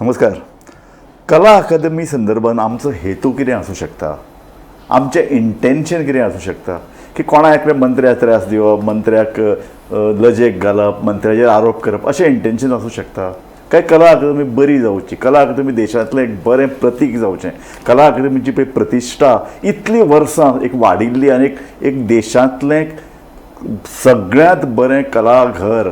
नमस्कार. कला अकादमी संदर्भात आमचो हेतू कितें आसूं शकता, आमचें इंटेन्शन कितें आसूं शकता की कोणाक मंत्र्याक त्रास दिवप, मंत्र्याक लजेक घालप, मंत्र्याचेर आरोप करप अशें इंटेन्शन आसूं शकता काय कला अकादमी बरी जावची, कला अकादमी देशांतलें एक बरें प्रतीक जावचें, कला अकादमीची पळय प्रतिश्ठा इतलीं वर्सां एक वाडिल्ली आनी एक देशांतलें सगळ्यांत बरें कलाघर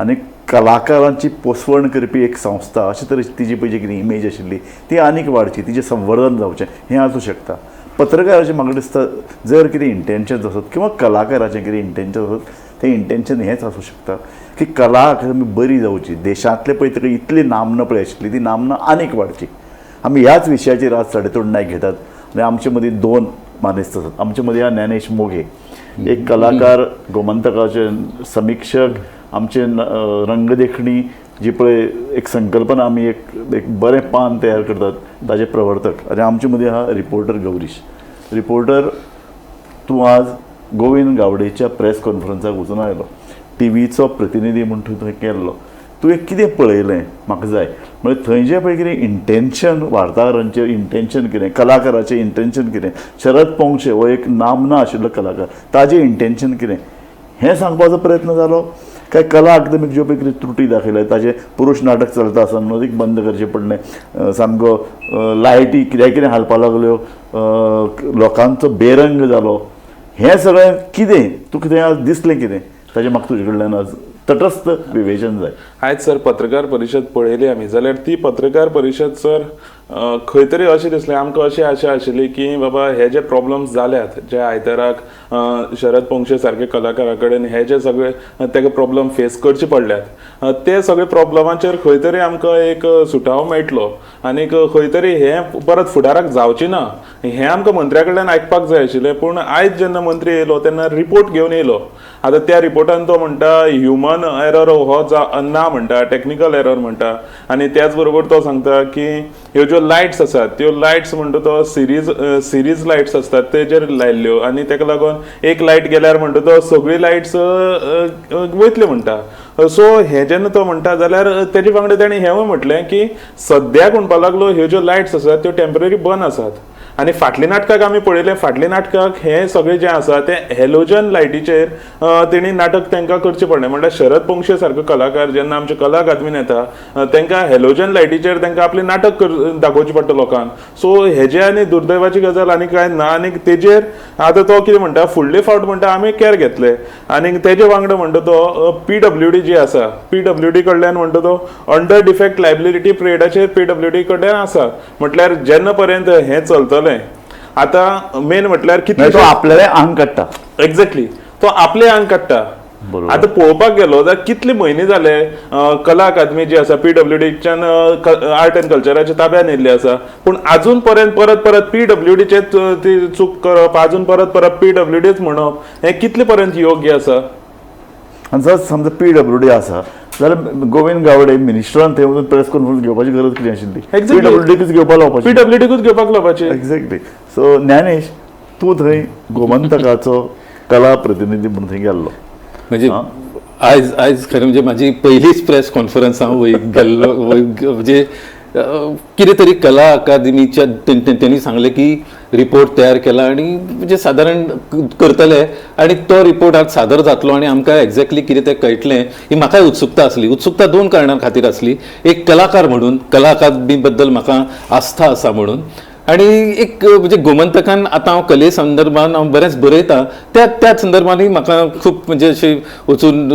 आनी कलाकारांची पोसवण करपी एक संस्था अशे तरेची तिजी पळय जी कितें इमेज आशिल्ली ती आनीक वाडची, तिचें संवर्धन जावचें हें आसूं शकता. पत्रकाराचें म्हाका दिसता जर कितें इंटेन्शन आसत किंवा कलाकाराचें कितें इंटेन्शन आसत तें इंटेन्शन हेंच आसूं शकता की कला अकादमी बरी जावची, देशांतले पळय तरी इतली नामना पळय आशिल्ली ती नामना आनीक वाडची. आमी ह्याच विशयाचेर आज साडेतोड नायक घेतात आनी आमचे मदीं दोन मानेस्त आसात. आमचे मदीं हा ज्ञानेश मोघे, एक कलाकार, गोमंतकाचे समीक्षक, आमचे रंगदेखणी जी पळय एक संकल्पना आमी एक बरें पान तयार करतात ताजे प्रवर्तक. आनी आमचे मदीं हा रिपोर्टर गौरीश. रिपोर्टर, तूं आज गोविंद गावडेच्या प्रेस कॉन्फरन्साक वचून आयलो, टीव्हीचो प्रतिनिधी म्हूण थंय केल्लो. तुवें कितें पळयलें म्हाका जाय, म्हणजे थंय जें पळय कितें इंटेन्शन, वार्ताहरांचें इंटेन्शन कितें, कलाकाराचें इंटेन्शन कितें, शरद पोंक्षे हो एक नामना आशिल्लो कलाकार, ताजें इंटेन्शन कितें हें सांगपाचो प्रयत्न जालो काय कला अकादमीक ज्यो पळय कितें त्रुटी दाखयल्यात, ताजें पुरुश नाटक चलता आसतना अदीक बंद करचें पडलें, सामको लायटी कितें हालपाक लागल्यो, लोकांचो बेरंग जालो, हें सगळें कितें तुका थंय आज दिसलें कितें ताजें म्हाका तुजे कडल्यान आज तटस्थ विवेचन जाय. आयज सर पत्रकार परिशद पळयली आमी जाल्यार ती पत्रकार परिशद सर खंय तरी अशें दिसलें आमकां, अशी आशा आशिल्ली की बाबा हे जे प्रॉब्लम्स जाल्यात, जे आयताराक शरद पोंक्षे सारके कलाकारा कडेन हे जे सगळे तेका प्रॉब्लम फेस करचे पडल्यात, ते सगळे प्रॉब्लमाचेर खंय तरी आमकां एक सुटावो मेळटलो आनी खंय तरी हें परत फुडाराक जावचें ना हें आमकां मंत्र्या कडल्यान आयकपाक जाय आशिल्लें. पूण आयज जेन्ना मंत्री येयलो तेन्ना रिपोर्ट घेवन येयलो. आतां त्या रिपोर्टान तो म्हणटा ह्युमन एरर हो ना म्हणटा, टेक्निकल एरर म्हणटा, आनी त्याच बरोबर तो सांगता की ह्यो ज्यो लायट्स आसात त्यो लायट्स म्हणटा तो सिरीज लायट्स आसतात तेजेर लायल्ल्यो आनी तेका लागून एक लायट गेल्यार म्हणटा तो सगळी लायट्स वयतल्यो म्हणटा. सो हे जेन्ना तो म्हणटा जाल्यार तेजे वांगडा तेणें हेंवूय म्हटलें की सद्याक म्हणपाक लागलो ह्यो ज्यो लायट्स आसात त्यो टेम्पररी बंद आसात. आनी फाटल्या नाटकाक आमी पळयलें, फाटल्या नाटकाक हें सगळें जें आसा तें हॅलोजन लायटीचेर तेणी नाटक तांकां करचें पडलें. म्हणल्यार शरद पोंक्षे सारको कलाकार जेन्ना आमच्या कला अकादमीन येता तांकां हॅलोजन लायटीचेर तांकां आपलें नाटक दाखोवचें पडटा लोकांक. सो हेजे आनी दुर्दैवाची गजाल आनी कांय ना. आनी तेजेर आतां तो कितें म्हणटा, फुडले फावट म्हणटा आमी कॅर घेतले आनी तेजे वांगडा म्हणटा तो PWD जी आसा, PWD कडल्यान म्हणटा तो अंडर डिफेक्ट लायबिलिटी पिरियडाचेर PWD कडल्यान आसा. म्हटल्यार जेन्ना पर्यंत हें चलतलें आता मेन म्हटल्यार कितले आपल्याला अंग काडटा. एक्झॅक्टली, तो आपले अंग काडटा. आता पळोवपाक गेलो जाल्यार कितले म्हयने जाले कला अकादमी जी आसा PWDच्यान आर्ट एंड कल्चराच्या ताब्यान येयल्ली आसा, पूण आजून पर्यंत परत PWDचेच ती चूक करप, आजून परत PWDच म्हणप हें कितले पर्यंत योग्य आसा. आनी जर समजा PWD आसा जाल्यार गोविंद गावडे मिनिस्टरान थंय वचून प्रेस कॉन्फरन्स घेवपाची गरज कितें आशिल्ली? PWDकूच घेवपाक लावपाची, PWDकूच घेवपाक लावपाची. एक्झॅक्टली. सो ज्ञानेश, तूं थंय गोमंतकाचो कला प्रतिनिधी म्हणून थंय गेल्लो, म्हणजे आयज खरें म्हणजे म्हाजी पयलीच प्रेस कॉन्फरन्स हांव गेल्लो. म्हणजे कितें तरी कला अकादमीच्या त्यांनी सांगलें की रिपोर्ट तयार केला आणि म्हणजे सादारण करतले आनी तो रिपोर्ट आज सादर जातलो आनी आमकां एक्झॅक्टली कितें तें कळटलें ही म्हाकाय उत्सुकता आसली. उत्सुकता दोन कारणां खातीर आसली. एक कलाकार म्हणून, कला अकादमी बद्दल म्हाका आस्था आसा म्हणून, आणि एक म्हणजे गोमंतकान आतां हांव कले संदर्भान हांव बरेंच बरयता त्या संदर्भानूय म्हाका खूब म्हणजे अशी वचून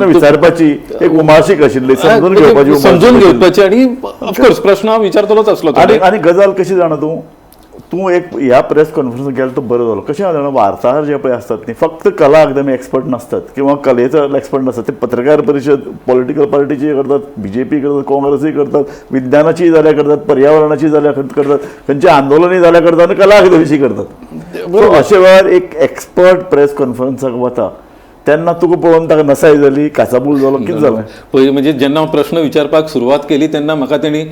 विचारपाची एक उमाळशीक आशिल्ली, समजून घेवपाची आनी ऑफकोर्स प्रश्न हांव विचारतलोच आसलो. आनी गजाल कशी जाणा, तूं एक ह्या प्रेस कॉन्फरन्साक गेलो तो बरो जालो. कशें जाणा, वार्ताहर जे पळय आसतात न्ही फक्त कला अकादमी एक्सपर्ट नासतात किंवा कलेचो एक्सपर्ट नासतात. ते पत्रकार परिशद पॉलिटिकल पार्टीची करतात, BJP करतात, काँग्रेसय करतात, विज्ञानाची जाल्यार करतात, पर्यावरणाची जाल्यार करतात, खंयचे आंदोलनय जाल्यार करतात आनी कला अकादमीची करतात. अशे वेळार एक एक्सपर्ट प्रेस कॉन्फरन्साक वता तेन्ना तुका पळोवन ताका नसाय जाली, काचाबूल जालो, कितें जालें? पळय म्हणजे जेन्ना हांव प्रश्न विचारपाक सुरवात केली तेन्ना म्हाका तेणी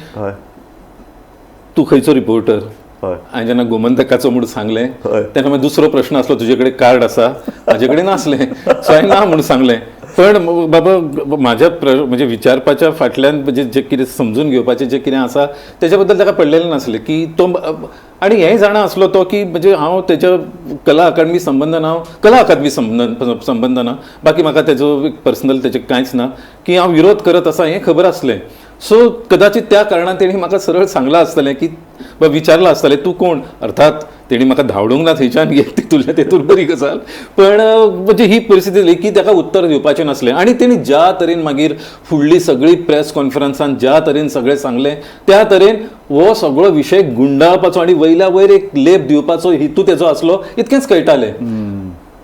तूं खंयचो रिपोर्टर, हांवें जेन्ना गोमंतकाचो म्हणून सांगलें तेन्ना मागीर दुसरो प्रश्न आसलो, तुजे कडेन कार्ड आसा? म्हाजे कडेन नासलें, सो हांवें ना म्हणून सांगलें. पण बाबा माझ्या म्हणजे विचारपाच्या फाटल्यान म्हणजे जे कितें समजून घेवपाचें जे कितें आसा तेच्या बद्दल ताका पडलेलें नासलें की तो आनी हेंय जाणा आसलो तो की म्हणजे हांव तेच्या कला अकादमी संबंदान हांव कला अकादमी संबंदान बाकी म्हाका तेजो पर्सनल तेजें कांयच ना की हांव विरोध करत आसा हें खबर आसलें. सो कदाचित त्या कारणान तेणी म्हाका सरळ सांगलां आसतलें की विचारलां आसतलें तूं कोण. अर्थात तेणी म्हाका धांवडूंक ना थंयच्यान तितूंतल्या तेतून बरी गजाल. पण म्हणजे ही परिस्थिती जाली की ताका उत्तर दिवपाचें नासलें आनी तेणी ज्या तरेन मागीर फुडली सगळी प्रेस कॉन्फरन्सान ज्या तरेन सगळें सांगलें त्या तरेन हो सगळो विशय गुंडाळपाचो आनी वयल्या वयर एक लेप दिवपाचो हेतू तेजो आसलो इतकेंच कळटालें.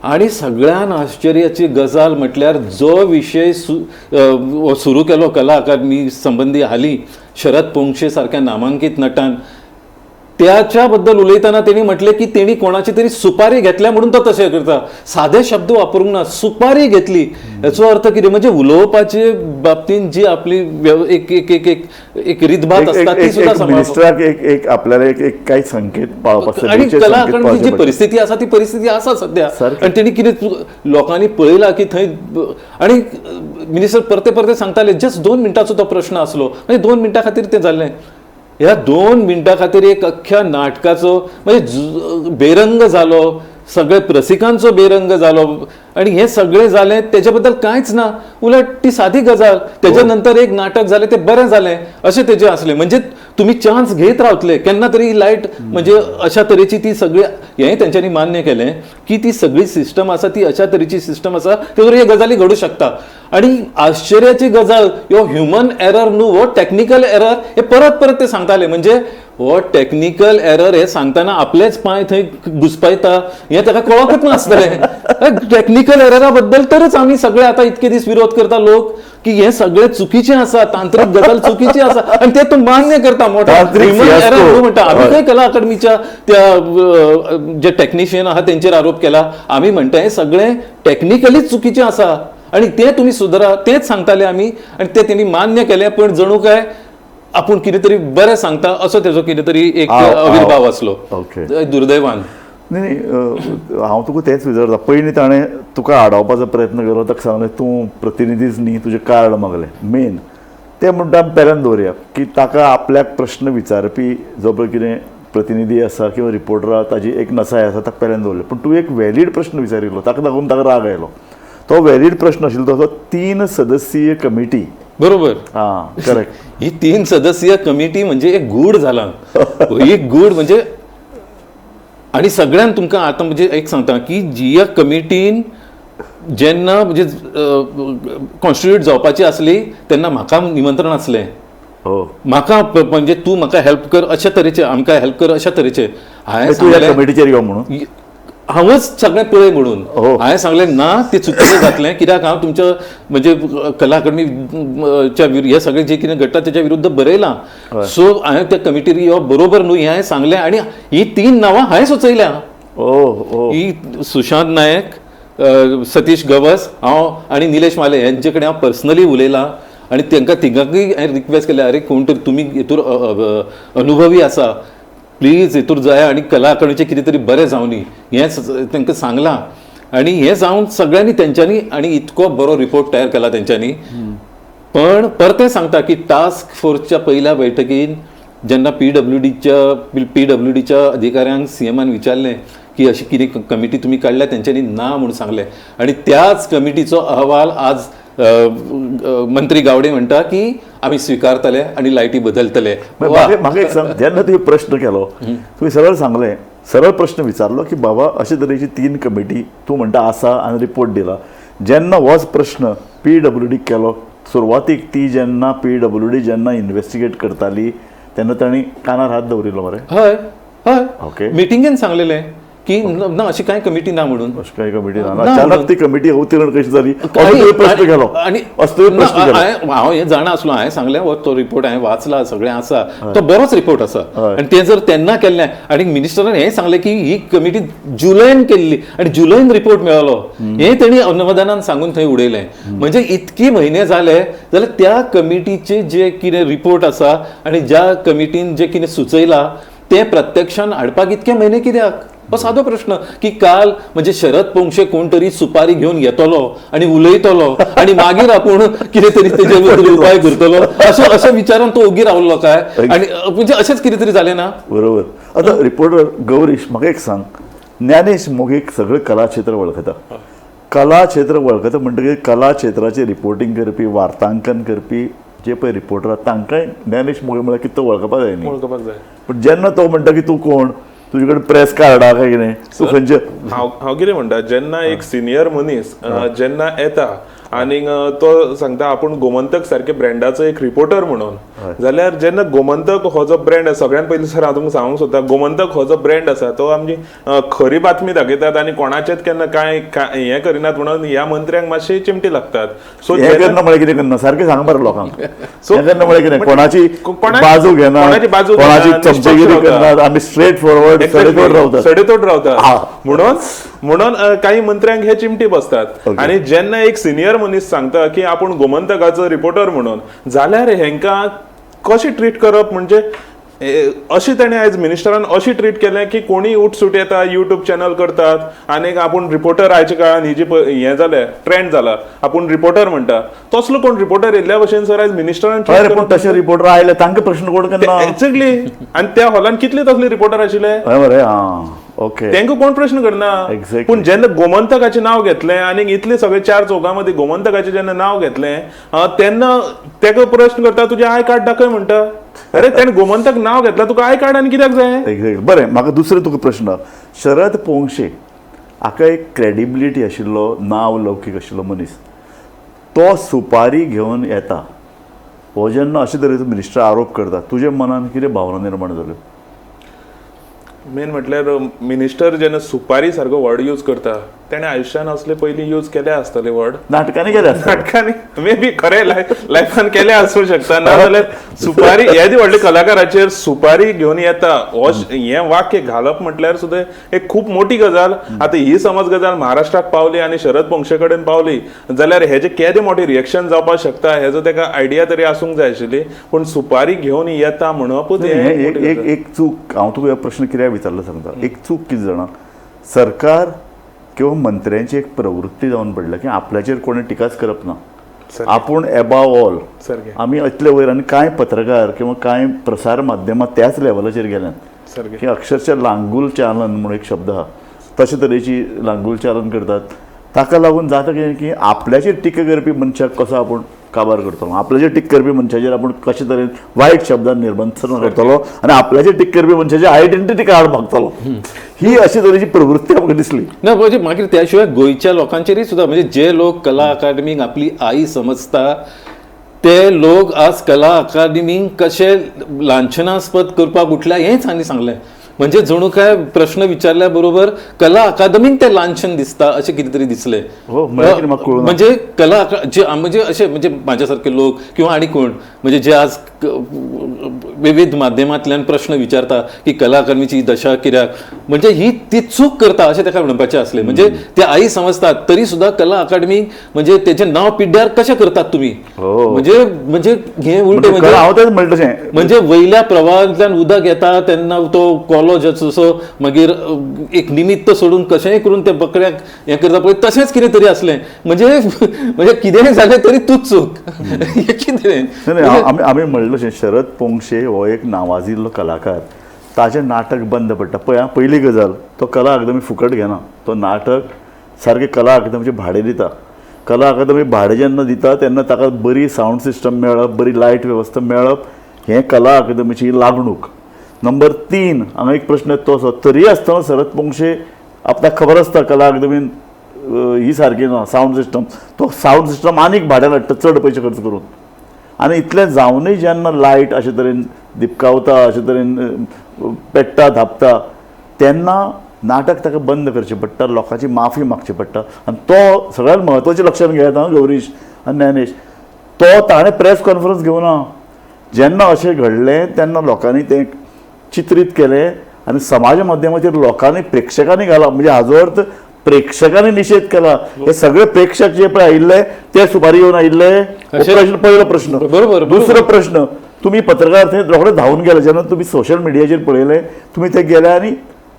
आणि सगळ्यान आश्चर्याची गजाल म्हटल्यार जो विशय सुरू केलो कला अकादमी संबंधी हाली शरद पोंक्षे सारख्या नामांकीत नटान त्याच्या बद्दल उलयतना तेणी म्हटलें की तेणी कोणाची तरी सुपारी घेतल्या म्हणून तो तशें करता. सादे शब्द वापरूंक ना, सुपारी घेतली हेचो अर्थ कितें म्हणजे उलोवपाचे बाबतींत जी आपली एक एक एक एक एक रीतभात आसता ती सुद्दां मिनिस्टराक एक आपल्याला एक काही संकेत पावपाक आणि कला अकादमीची जी परिस्थिती आसा ती परिस्थिती आसा सध्या. आणि तेणी कितें लोकांनी पळयलां की थंय आणि मिनिस्टर परते परते सांगताले जस्ट 2 मिनटाचो तो प्रश्न आसलो म्हणजे 2 मिनटां खातीर तें जाल्लें. ह्या 2 मिनटां खातीर एक अख्ख्या नाटकाचो म्हणजे बेरंग जालो, सगळे रसिकांचो बेरंग जालो आणि हे सगळें जालें तेच्या बद्दल कांयच ना. उलट ती सादी गजाल. तेच्या नंतर एक नाटक जालें तें बरें जालें अशें तेजें आसलें. म्हणजे तुम्ही चान्स घेत रावतले केन्ना तरी लायट म्हणजे अशा तरेची ती सगळी हेंय तेंच्यांनी मान्य केलें की ती सगळी सिस्टम आसा ती अशा तरेची सिस्टम आसा तेवढ्यो ह्यो गजाली घडूं शकता. आणि आश्चर्याची गजाल ह्यो ह्युमन एरर न्हू हो टेक्निकल एरर हे परत परत ते सांगताले. म्हणजे हो टेक्निकल एरर हे सांगताना आपलेच पांय थंय घुस्पायता हें ताका कळकूच नासतलें. टेक्निकल एररा बद्दल तरच आमी सगळे आतां इतके दीस विरोध करता लोक की हे सगळें चुकीचें आसा, तांत्रीक गजाल चुकीची आसा आणि ते तूं मान्य करता मोठा ह्युमन एरर न्हू म्हणटा. आमी खंय कला अकादमीच्या त्या जे टेक्निशियन आहा तेंचेर आरोप केला. आमी म्हणटा हें सगळें टेक्निकलीच चुकीचें आसा आणि ते तुम्ही सुधारा तेच सांगताले आमी आणि ते तेणी मान्य केलें. पण जणू काय आपूण कितें तरी बरें सांगता असो तेजो कितें तरी एक आविर्भाव आसलो दुर्दैवान. नाही हांव तुका तेंच विचारता. पयलीं ताणें तुका आडावपाचो प्रयत्न केलो ताका सांगलें तूं प्रतिनिधीच न्ही तुजें कार्ड मागलें मेन ते म्हणटा पेल्यान दवरया की ताका आपल्याक प्रश्न विचारपी जो पळय कितें प्रतिनिधी आसा किंवा रिपोर्टरा ताजी एक नसाय आसा ताका पेल्यान दवरलें. पूण तूं एक वॅलीड प्रश्न विचारिल्लो ताका लागून ताका राग आयलो. तो वॅलीड प्रश्न आशिल्लो तो 3 सदस्यीय कमिटी. बरोबर. हां करेक्ट. ही 3 सदस्यीय कमिटी म्हणजे एक गूढ जाला. एक गूढ म्हणजे आणि सगळ्यांत तुमकां आतां म्हणजे एक सांगता की जी कमिटीन जेन्ना म्हणजे कॉन्स्टिट्यूट जावपाची आसली तेन्ना म्हाका निमंत्रण आसलें. म्हाका म्हणजे तूं म्हाका हेल्प कर अशा तरेचे आमकां हेल्प कर अशा तरेचे. हांवें कमिटीचेर यो म्हणून हांवच सगळें पळय म्हणून हांवें सांगलें ना तें चुकीचें जातलें कित्याक हांव तुमच्या म्हणजे कला अकादमीच्या हे सगळें जे कितें घडटा तेच्या विरुद्ध बरयलां. सो हांवें त्या कमिटीर यो बरोबर न्हू हें हांवें सांगलें आणि ही 3 नांवां हांवें सुचयल्या. ही सुशांत नायक, सतीश गवस, हांव आणि निलेश माले हेंचे कडेन हांव पर्सनली उलयलां आणि तांकां तिगांकूय हांवें रिक्वेस्ट केलें अरे कोण तरी तुमी हेतूर अनुभवी आसा प्लीज हेतूर जाया आणि कला अकादमीचें कितें तरी बरें जावनी हें तांकां सांगलां. आणि हें जावन सगळ्यांनी तेंच्यांनी आणि इतको बरो रिपोर्ट तयार केला तेंच्यांनी. पण परतें सांगता की टास्क फोर्सच्या पयल्या बैठकीन जेन्ना PWDच्या अधिकाऱ्यांक CMन विचारलें की अशी कितें कमिटी तुमी काडल्या तेंच्यांनी ना म्हणून सांगलें. आणि त्याच कमिटीचो अहवाल आज मंत्री गावडे म्हणटा की आम्ही स्वीकारतले आणि लायटी बदलतले. म्हाका एक सांग जेन्ना तुवें प्रश्न केलो तुवें सरळ सांगलें सरळ प्रश्न विचारलो की बाबा अशे तरेची 3 कमिटी तूं म्हणटा आसा आनी रिपोर्ट दिला. जेन्ना होच प्रश्न PWD केलो सुरवातीक ती जेन्ना PWD जेन्ना इन्व्हेस्टिगेट करताली तेन्ना तांणी कानार हात दवरिल्लो मरे. हय हय ओके मिटिंगेन सांगलेलें की ना अशी काय कमिटी ना म्हणून. अशी काय कमिटी ना अचानक ती कमिटी अवतीर्ण कशी जाली प्रश्न केलो आणि हांव हें जाणा आसलो. हांवें सांगलें हो तो रिपोर्ट हांवें वाचला सगळें आसा तो बरोच रिपोर्ट आसा आणि तें जर तेन्ना केल्लें आणि मिनिस्टरान हें सांगलें की ही कमिटी जुलयान केल्ली आणि जुलयान रिपोर्ट मेळलो हें तेणी अनुवादानान सांगून थंय उडयलें. म्हणजे इतके म्हयने जाले जाल्यार त्या कमिटीचे जे कितें रिपोर्ट आसा आणि ज्या कमिटीन जे कितें सुचयलां तें प्रत्यक्षान हाडपाक इतके म्हयने कित्याक. हो सादो प्रश्न की काल म्हणजे शरद पोंक्षे कोण तरी सुपारी घेऊन येतलो आणि उलयतलो आणि मागीर आपूण कितें तरी तेजे बद्दल उपाय करतलो अशा विचारान तो ओगी रावलो काय आणि म्हणजे अशेंच कितें तरी जालें ना. बरोबर. आता रिपोर्टर गौरीश म्हाका एक सांग, ज्ञानेश मोगेक सगळें कला क्षेत्र वळखता. कला क्षेत्र वळखता म्हणटकीर कला क्षेत्राचेर रिपोर्टिंग करपी वार्तांकन करपी जे पळय रिपोर्टर आसा तांकांय ज्ञानेश मोगे म्हळ्यार कितें तो वळखपाक जाय न्ही. वळखपाक जाय. पण जेन्ना तो म्हणटा की तूं कोण, तुजे कडेन प्रेस कार्ड आहा काय कितें, तूं खंयचे हांव कितें म्हणटा, जेन्ना एक सिनियर मनीस जेन्ना येता आनी तो सांगता आपूण गोमंतक सारखे ब्रँडाचो एक रिपोर्टर म्हणून, जाल्यार जेन्ना गोमंतक हो जो ब्रँड आसा, सगळ्यात पयलीं सर हांव तुमकां सांगूंक सोदता, गोमंतक हो जो ब्रँड आसा तो आमची खरी बातमी दाखयतात आनी कोणाचेच केन्ना कांय हें करिनात म्हणून ह्या मंत्र्यांक मातशी चिमटी लागतात. सो हें करना म्हळ्यार कितें करना, सारकें सांग मरे लोकांक. हें करना म्हळ्यार कितें, कोणाची बाजू घेनात, कोणाची चमचेगिरी करनात, आमी स्ट्रेट फॉरवर्ड सडेतोड रावतात. सडेतोड रावतात म्हणून काही मंत्र्यांक हे चिमटी बसतात. आणि जेन्ना एक सिनियर मनीस सांगता की आपूण गोमंतकाचो रिपोर्टर म्हणून, जाल्यार हेंकां कशें ट्रीट करप, म्हणजे अशी ताणें आयज मिनिस्टरान अशी ट्रीट केलें की कोणी उठसूट येता, युट्यूब चॅनल करतात आनी आपूण रिपोर्टर आयच्या काळान ही जी हें जालें ट्रेंड जाला, आपूण रिपोर्टर म्हणटा, तसलो कोण रिपोर्टर येयल्ल्या भशेन सर आयज मिनिस्टरान पण तशे रिपोर्टर आयले तांकां प्रश्न कोण करना एक्झॅक्टली. आनी त्या हॉलान कितले तसले रिपोर्टर आशिल्ले, मरे. हां, ओके. तांकां कोण प्रश्न करना. Exactly. पूण जेन्ना गोमंतकाचें नांव घेतलें आनी इतले सगळे चार चौगां मदीं गोमंतकाचें जेन्ना नांव घेतलें तेन्ना ताका प्रश्न करता, तुजें आय कार्ड दाखय म्हणटा. अरे तेणें गोमंतक नांव घेतला, तुका आय कार्ड आनी कित्याक जाय. एक्झॅक्ट. बरें, म्हाका दुसरो तुका प्रश्न. शरद पोंक्षे हाका एक क्रेडिबिलिटी आशिल्लो, नांव लौकीक आशिल्लो मनीस, तो सुपारी घेवन येता, हो जेन्ना अशे तरेचो मिनिस्टर आरोप करता, तुज्या मनान कितें भावना निर्माण जाल्यो? मेन म्हटल्यार मिनिस्टर जेन्ना सुपारी सारको वर्ड यूज करता, तेणें आयुश्यान असले पयलीं यूज केले आसतले वर्ड, नाटकांनी केले आसता. नाटकांनी मे बी खरें लायफान केले आसूं शकता. नाजाल्यार सुपारी येदी व्हडल्या कलाकाराचेर सुपारी घेवन येता हो हें वाक्य घालप म्हटल्यार सुद्दां एक खूब मोठी गजाल. आतां ही समज गजाल महाराष्ट्राक पावली आनी शरद पोंक्षे कडेन पावली जाल्यार हेजे केदें मोठें रिएक्शन जावपाक शकता हेजो ताका आयडिया तरी आसूंक जाय आशिल्ली. पूण सुपारी घेवन येता म्हणपूच एक चूक हांव तुका प्रश्न कित्याक विचारलो सांगता. एक चूक कितें जाणा, सरकार किंवा मंत्र्यांची एक प्रवृत्ती जावन पडल्या की आपल्याचेर कोणी टिकाच करप ना, आपूण एबाव ऑल. आमी इतले वयर आनी कांय पत्रकार किंवा कांय प्रसार माध्यमां त्याच लेवलाचेर गेल्यात की अक्षरशः लांगूल चालन म्हणून एक शब्द आहा, तशे तरेची लांगूल चालन करतात. ताका लागून जाता कितें की आपल्याचेर टिका करपी मनशाक कसो आपूण काबार करतलो, आपल्याचेर टीक करपी मनशाचेर आपूण कशे तरेन वायट शब्दान निर्बंधन करतलो आनी आपल्याचेर टीक करपी मनशाची आयडेंटिटी कार्ड मागतलो. ही अशी तरेची प्रवृत्ती म्हाका दिसली ना. म्हणजे मागीर त्या शिवाय गोंयच्या लोकांचेरय सुद्दां, म्हणजे जे लोक कला अकादमीक आपली आई समजता ते लोक आज कला अकादमीक कशे लांछनास्पद करपाक उठल्या हेंच हांणी सांगलें. म्हणजे जणू काय प्रश्न विचारल्या बरोबर कला अकादमीक ते लांछन दिसता अशें कितें तरी दिसलें. म्हणजे कला म्हणजे अशे म्हणजे म्हाज्या सारके लोक किंवा आनी कोण म्हणजे जे आज विविध माध्यमांतल्यान प्रश्न विचारता की कला अकादमीची दशा कित्याक, म्हणजे ही ती चूक करता अशें ताका म्हणपाचें असलें. म्हणजे ते आई समजतात तरी सुद्दां कला अकादमीक म्हणजे तेजें नांव पिड्ड्यार कशें करतात तुमी. म्हणजे हे उलटे म्हणजे वयल्या प्रवाहांतल्यान उदक येता तेन्ना तो कोलो जसो मागीर एक निमित्त सोडून कशेंय करून ते बकऱ्याक हें करता पळय तशेंच कितें तरी असलें. म्हणजे कितेंय जालें तरी तूच चूक. कितें आमी म्हणलें शरद पोंक्षे हो एक नावाजिल्लो कलाकार, ताजें नाटक बंद पडटा पळय. पयली गजाल, तो कला अकादमी फुकट घेना, तो नाटक सारकें कला अकादमीचें भाडें दिता. कला अकादमी भाडें जेन्ना दिता तेन्ना ताका बरी सावंड सिस्टम मेळप, बरी लायट वेवस्था मेळप, हें कला अकादमीची लागणूक. नंबर 3 हांगा एक प्रश्न येता तो, तरी आसतना शरद पोंक्षे आपल्याक खबर आसता कला अकादमीन ही सारकी ना सावंड सिस्टम, तो सावंड सिस्टम आनीक भाड्यान हाडटा चड पयशे खर्च करून. आनी इतलें जावनूय जेन्ना लायट अशे तरेन दिपकावता, अशे तरेन पेट्टा धापता, तेन्ना नाटक ताका बंद करचें पडटा, लोकांची माफी मागची पडटा. आनी तो सगळ्यांत म्हत्वाचें लक्षात घेयात हांव गौरीश आनी ज्ञानेश, तो ताणें प्रेस कॉन्फरन्स घेवना. जेन्ना अशें घडलें तेन्ना लोकांनी तें चित्रीत केलें आनी समाज माध्यमाचेर लोकांनी प्रेक्षकांनी घाला, म्हणजे हाजो अर्थ प्रेक्षकांनी निशेध केला. हे सगळे प्रेक्षक जे पळय आयिल्ले ते सुपारी घेवन आयिल्ले. पयलो प्रश्न. दुसरो प्रश्न, तुम्ही पत्रकार थंय रोखडे धांवून गेले जेन्ना तुम्ही सोशल मिडियाचेर पळयलें, तुम्ही ते गेले आनी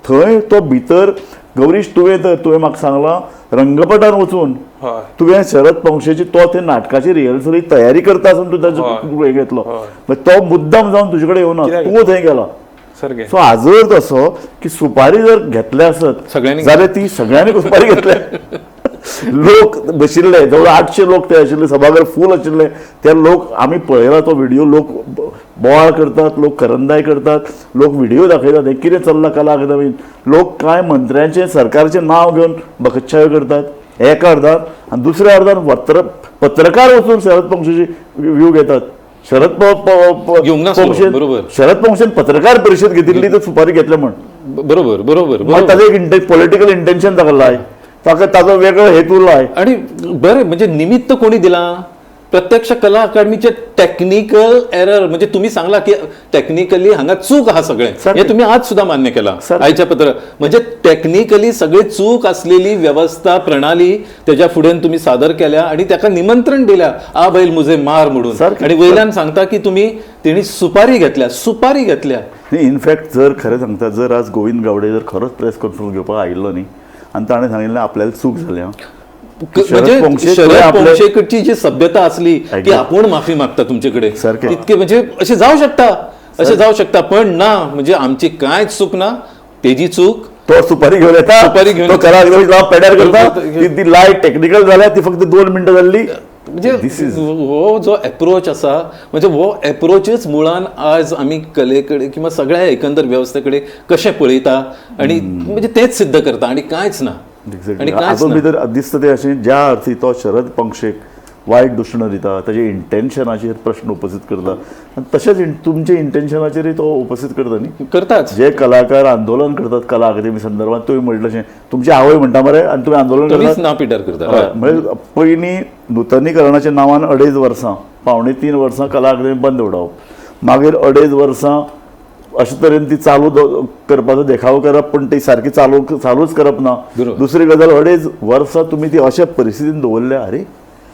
थंय तो भितर गौरीश तुवें म्हाका सांगलां रंगपटार वचून हय तुवें शरद पंक्षेची तो ते नाटकाची रिहर्सली तयारी करता आसून तूं ताजो हे घेतलो मागीर तो मुद्दाम जावन तुजे कडेन येवना कित्याक? तूं थंय गेला सारकें सो हाजो अर्थ असो की सुपारी जर घेतले आसत सगळ्यांनी जाल्यार ती सगळ्यांनी सुपारी घेतल्या लोक बशिल्ले जवळ 800 लोक ते आशिल्ले सभाघर फूल आशिल्ले ते लोक आमी पळयला तो व्हिडिओ लोक बोवाळ करतात लोक करंदाय करतात लोक व्हिडिओ दाखयतात हे कितें चल्लां कला अकादमीन लोक कांय मंत्र्यांचे सरकारचें नांव घेवन बकच्छायो करतात एका अर्दान आनी दुसऱ्या अर्दान पत्रकार वचून शरद पंक्षेची व्यू घेतात शरद घेवंक नासलो, पंक्षेन बरोबर. शरद पंक्षेन पत्रकार परिशद घेतिल्ली तर सुपारी घेतले म्हण बरोबर बरोबर मग बरोबर ताजें एक पॉलिटिकल इंटेन्शन ताका लाय ताका ताजो वेगळो हेतू लाय आणि बरे म्हणजे निमित्त कोणी दिला प्रत्यक्ष कला अकादमीचे टेक्निकल एरर म्हणजे तुम्ही सांगला की टेक्निकली हांगा चूक आहा सगळे सारकें. हे तुम्ही आज सुद्धा मान्य केला सारकें. आयच्या पत्र म्हणजे टेक्निकली सगळी चूक असलेली व्यवस्था प्रणाली त्याच्या फुडें तुम्ही सादर केल्या आणि त्याका निमंत्रण दिल्या आ बैल मुझे मार म्हणून सारकें. आणि वयल्यान सांगता की तुम्ही तेणी सुपारी घेतल्या इनफॅक्ट जर खरें सांगता जर आज गोविंद गावडे जर खरोच प्रेस कॉन्फरन्स घेवपाक आयिल्लो न्ही आनी ताणें सांगिल्लें आपल्याला चूक जाली हां म्हणजे शरद पंक्षेकडची जी सभ्यता असली की एकदम. आपण माफी मागता तुमच्याकडे सारकें. तितके म्हणजे असे जाऊ शकता पण ना म्हणजे आमची कांयच चूक ना तेजी चूक तो सुपारी घेवन येता सुपारी घेवन तो कला अकादमी पेड्यार करता ती लाय टेक्निकल जाल्या ती फक्त 2 मिनटां जाल्ली म्हणजे This is- हो जो अप्रोच असा म्हणजे हो अप्रोचच मुळान आज आम्ही कलेकडे किंवा सगळ्या एकंदर व्यवस्थेकडे कशें पळयता आणि म्हणजे तेच सिद्ध करता आणि कांयच ना आणि कांयच हातूंत ना भितर दिसता ते अशें ज्या अर्थी तो शरद पंक्षेक वायट दुशणं दिता ताजे इंटेन्शनाचेर प्रश्न उपस्थित करता आनी तशेंच तुमचे इंटेन्शनाचेरय तो उपस्थित करता न्ही करताच जे कलाकार आंदोलन करतात कला अकादमी संदर्भात तुवें म्हटलं अशें तुमची आवय म्हणटा मरे आनी तुवें आंदोलन तुम्हीच करता नाव पिड्यार करता हय, म्हणजे पयलीं नूतनीकरणाच्या नांवान 2.5 वर्सां 2.5-3 वर्सां कला अकादमी बंद उडोवप मागीर 2.5 वर्सां अशे तरेन ती चालू करपाचो देखाव करप पण ती सारकी चालूच करप ना बरोबर. दुसरी गजाल 2.5 वर्सां तुमी ती अशा परिस्थितीन दवरल्या अरे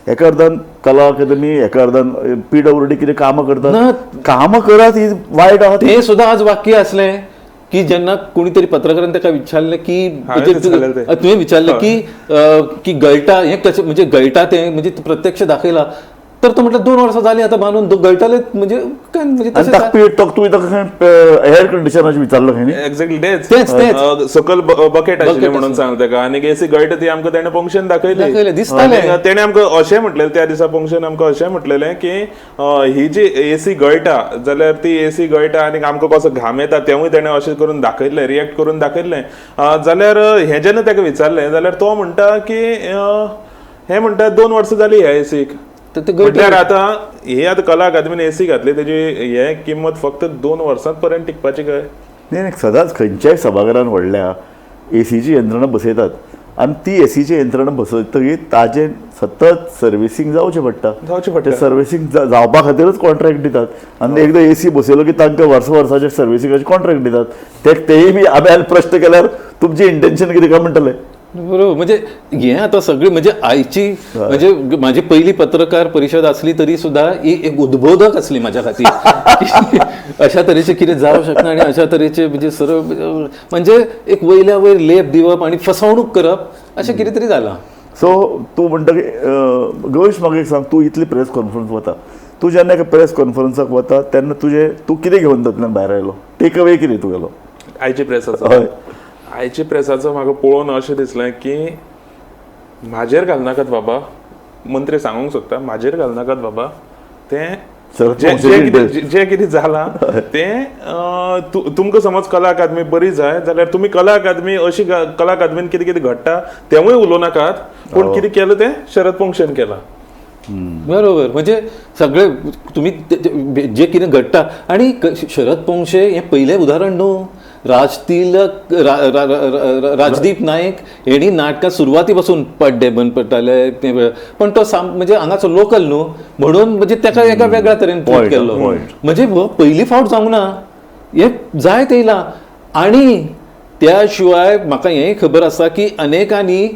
एका अर्दान कला अकादमी एका अर्दान PWD कितें कामां करतात कामां करत ही वायट आहा ते सुद्धा आज वाक्य असले की ज्यांना कोणीतरी पत्रकारांनी त्याला विचारलं की हांवें तेच घालेलें ते. तुम्ही विचारलं की गळटा हे कसे म्हणजे गळटा ते म्हणजे प्रत्यक्ष दाखयला तर तो म्हटलं 2 वर्सां जाली आता बांधून गळटाले म्हणजे काय म्हणजे आनी तशें ताका पीठ तुवें ताका एअर कंडिशनराचें विचारलं खंय न्ही एक्झॅक्टली तेच. सकल बकेट आशिल्लें म्हणून सांग ताका आनी एसी गळटा ती आमकां तेणें पंक्शन दाखयलें, दाखयली दिसतालें. तेणें आमकां अशें म्हटलेलें त्या दिसा पंक्शन आमकां अशें म्हटलेलें की ही जी एसी गळटा जाल्यार ती एसी गळटा आनी आमकां कसो घाम येता तेवूय तेणें अशें करून दाखयल्लें रिएक्ट करून दाखयल्लें जाल्यार हें जेन्ना ताका विचारलें जाल्यार तो म्हणटा की हें म्हणटा 2 वर्सां जालीं ह्या एसीक तर ते म्हटल्यार आतां ही आतां कला अकादमीन एसी घातली तेजी हे किंमत फक्त 2 वर्सांत पर्यंत टिकपाची काय नाही सदांच खंयच्याय सभाघरान व्हडल्या एसीची यंत्रणा बसयतात आनी ती एसीची यंत्रणा बसयतकीर ताजें सतत सर्विसींग जावचें जावचें पडटा ते सर्विसींग जावपा खातीरच कॉन्ट्रॅक्ट दितात आनी एकदां एसी बसयलो की तांकां वर्साचे सर्विसींगाचे कॉन्ट्रॅक्ट दितात तेय बी आमी प्रश्न केल्यार तुमचें इंटेन्शन कितें काय म्हणटले बरोबर म्हणजे हे आता सगळी म्हणजे आयची म्हणजे माझी पहिली पत्रकार परिषद असली तरी सुद्धा एक उद्बोधक असली माझ्या खातीर अशा तरेचे कितें जावं शकना आणि अशा तरेचे म्हणजे सरळ म्हणजे एक वयल्या वयर लेप दिवप आणि फसवणूक करप अशें कितें तरी जालां सो तूं म्हणटा की गौश म्हाका एक सांग तूं इतली प्रेस कॉन्फरन्स वता तूं जेन्ना एका प्रेस कॉन्फरन्साक वता तेन्ना तूं कितें घेवन तातूंतल्यान भायर आयलो टेक अवे कितें तुगेलो आयची प्रेसाचो हय आयची प्रेसाचो म्हाका पळोवन अशें दिसलें की म्हाजेर घालनाकात बाबा मंत्री सांगूंक सोदता म्हाजेर घालनाकात बाबा तें जे कितें जालां तें तुमकां समज कला अकादमी बरी जाय जाल्यार तुमी कला अकादमी अशी कला अकादमीन कितें कितें घडटा तेवूय उलोवनाकात पूण कितें केलें तें शरद पंक्षेन केलां बरोबर म्हणजे सगळे तुम्ही जे कितें घडटा आणि शरद पंक्षे हे पयलें उदाहरण न्हू राजतिलक राजदीप नायक हेणी नाटकां सुरवाती पासून पड्डे बंद पडटाले पण तो म्हणजे हांगाचो लोकल न्हू म्हणून म्हणजे ताका एका वेगळ्या तरेन ट्रीट केल्लो म्हणजे पयली फावट जावंक ना हे जायत येयला आणि त्या शिवाय म्हाका हेंय खबर आसा की अनेकांनी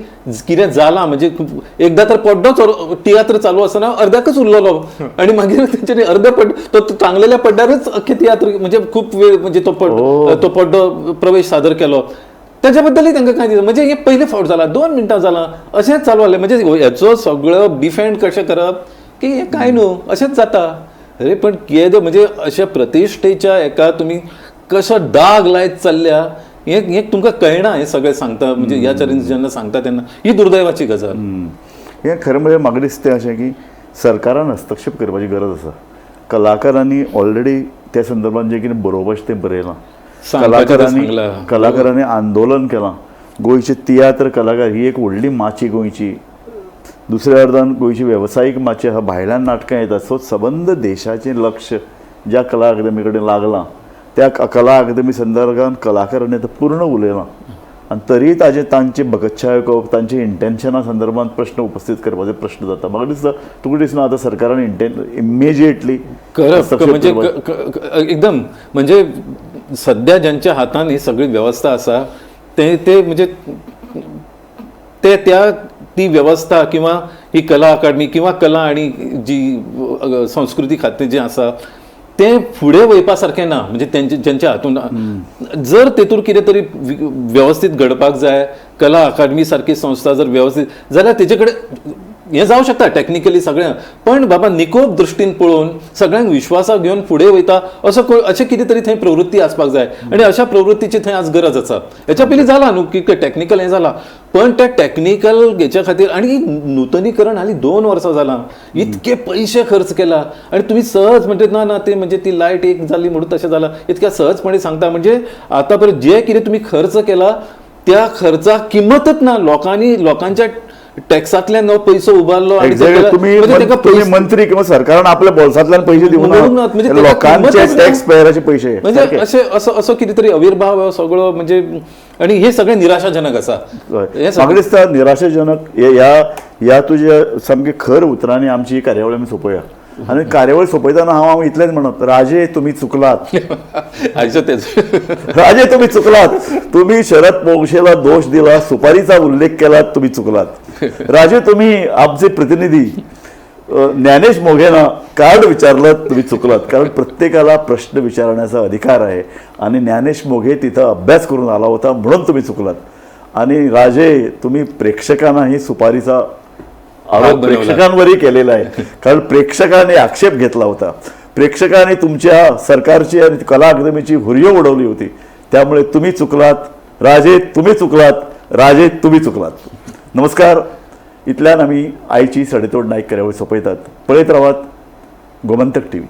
कितें जालां म्हणजे एकदा तर पड्डोच तियात्र चालू आसतना अर्ध्याकच उरलेलो आणि मागीर तेंच्यांनी अर्धे तो टांगलेल्या पड्ड्यारच अख्खे तियात्र म्हणजे खूप वेळ म्हणजे तो पड्डो प्रवेश सादर केलो. त्याच्या बद्दलही तांकां कांय दिसना म्हणजे हे पयले फावट जाला 2 मिनटां जालां अशेंच चालू आसलें म्हणजे हेचो सगळो डिफेंड कशें करप की हे काय न्हू अशेंच जाता. अरे पण कितें म्हणजे अशा प्रतिश्ठेच्या एका तुमी कसो दाग लायत चल्ल्या हे तुमकां कळना हे सगळें सांगता म्हणजे ह्या तरेन जेन्ना सांगता तेन्ना ही दुर्दैवाची गजाल. हें खरें म्हणजे म्हाका दिसता अशें की सरकारान हस्तक्षेप करपाची गरज आसा. कलाकारांनी ऑलरेडी त्या संदर्भात जें कितें बरोवपाचें तें बरयलां. कलाकारांनी आंदोलन केलां. गोंयचे तियात्र कलाकार ही एक व्हडली माची गोंयची. दुसऱ्या अर्दान गोंयची वेवसायीक माची आहा भायल्यान नाटकां येतात. सो सबंद देशाचें लक्ष ज्या कला अकादमी कडेन लागलां त्या कला अकादमी संदर्भात कलाकारांनी आतां पूर्ण उलयलां आनी तरी तांची बगतशाय करप तांचे इंटेन्शना संदर्भात प्रश्न उपस्थित करपाचो प्रश्न जाता. म्हाका दिसता तुका दिसना आतां सरकारान इमिजिएटली करप म्हणजे एकदम म्हणजे सध्या ज्यांच्या हातान ही सगळी व्यवस्था आसा ते म्हणजे ती व्यवस्था किंवा ही कला अकादमी किंवा कला आणि जी संस्कृती खातें जें आसा ते फुडें वयपा सारकें ना म्हणजे ज्यांच्या हातून जर तेतून कितें तरी व्यवस्थित घडपाक जाय कला अकादमी सारकी संस्था जर व्यवस्थित जाल्यार तेजे कडेन हें जावं शकता टेक्निकली सगळें पण बाबा निकोप दृश्टीन पळोवन सगळ्यांक विश्वासाक घेवन फुडें वयता अशें कितें तरी थंय प्रवृत्ती आसपाक जाय आणि अशा प्रवृत्तीची थंय आज गरज आसा. हेच्या पयलीं जाला न्हू की टॅक्निकल हें जाला पण त्या टॅक्निकल हेच्या खातीर आणि नूतनीकरण हालीं 2 वर्सां जालां इतके पयशे खर्च केला आणि तुमी सहज म्हणटात ना ते म्हणजे ती लायट एक जाली म्हणून तशें जालां इतक्या सहजपणे सांगता म्हणजे आतां पर्यंत जे कितें तुमी खर्च केला त्या खर्चाक किंमतच ना. लोकांच्या टॅक्सांतल्यान पयसो उबारलो तुम्ही मंत्री किंवा सरकारान आपल्या बोल्सांतल्यान पयशे दिवना लोकांचे टॅक्स पेयराचे पयशे म्हणजे असो कितें तरी आविर्भाव सगळो म्हणजे आणि हे सगळें निराशाजनक आसा. म्हाका दिसता निराशाजनक ह्या तुज्या सामके खर उतरांनी आमची ही कार्यावळ आमी सोंपया आनी कार्यावळ सोंपयतना हांव इतलेंच म्हणत राजे तुमी चुकलात. राजे तुमी चुकलात. तुम्ही शरद पोंक्षेला दोष दिला सुपारीचा उल्लेख केला तुम्ही चुकलात. राजे तुम्ही आमचे प्रतिनिधी ज्ञानेश मोघेंना कार्ड विचारलं तुम्ही चुकलात. कारण प्रत्येकाला प्रश्न विचारण्याचा अधिकार आहे आणि ज्ञानेश मोघे तिथं अभ्यास करून आला होता म्हणून तुम्ही चुकलात. आणि राजे तुम्ही प्रेक्षकांनाही सुपारीचा आरोप प्रेक्षकांवरही केलेला आहे कारण प्रेक्षकांनी आक्षेप घेतला होता. प्रेक्षकांनी तुमच्या सरकारची आणि कला अकादमीची हुर्यो उडवली होती. त्यामुळे तुम्ही चुकलात राजे तुम्ही चुकलात राजे तुम्ही चुकलात. नमस्कार. इतल्यान आमी आयची सडेतोड नायक कार्यावळ सोंपयतात. पळयत रावात गोमंतक TV.